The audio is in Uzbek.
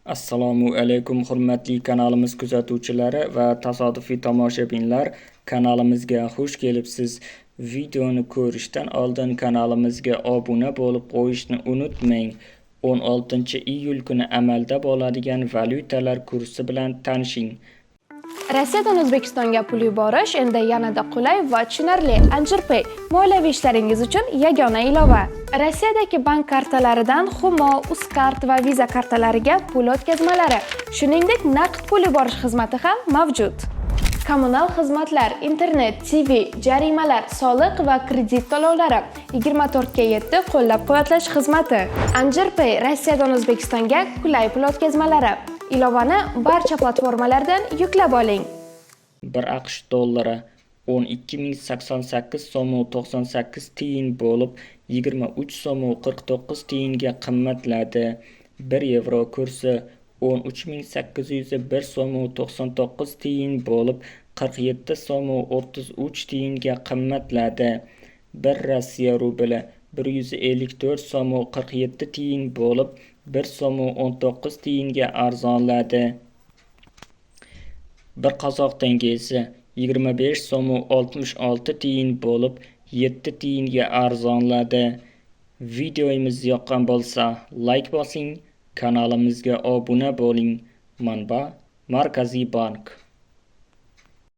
Assalomu alaykum hurmatli kanalimiz kuzatuvchilari va tasodifiy tomoshabinlar, kanalimizga xush kelibsiz. Videoni ko'rishdan oldin kanalimizga obuna bo'lib qo'yishni unutmang. 16-iyul kuni amalda bo'ladigan valyutalar kursi bilan tanishing. Rossiyadan O'zbekistonga pul yuborish endi yanada qulay va tushunarli. Anjirpay moliyaviy ishlaringiz uchun yagona ilova. Rossiyadagi bank kartalaridan Humo, Uzcard va Visa kartalariga pul o'tkazmalari, shuningdek naqd pul yuborish xizmati ham mavjud. Kommunal xizmatlar, internet, TV, jarimalar, soliq va kredit to'lovlari, 24/7 qo'llab-quvvatlash xizmati. Anjirpay Rossiyadan O'zbekistonga qulay pul o'tkazmalari. Ilovani barcha platformalardan yuklab oling. 1 AQSh dollari 12.088 so'm 98 tiyin bo'lib 23 so'm 49 tiyinga qimmatladi. 1 yevro kursi 13.801 so'm 99 tiyin bo'lib 47 so'm 33 tiyinga qimmatladi. 1 Rossiya rubli 154 so'm 47 tiyin bo'lib 1 so'm 19 tiyinga arzonladi. 1 qozoq tengesi 25 so'm 66 tiyin bo'lib 7 tiyinga arzonladi. Videomiz yoqqan bo'lsa like bosing, kanalimizga obuna bo'ling. Manba Markaziy bank.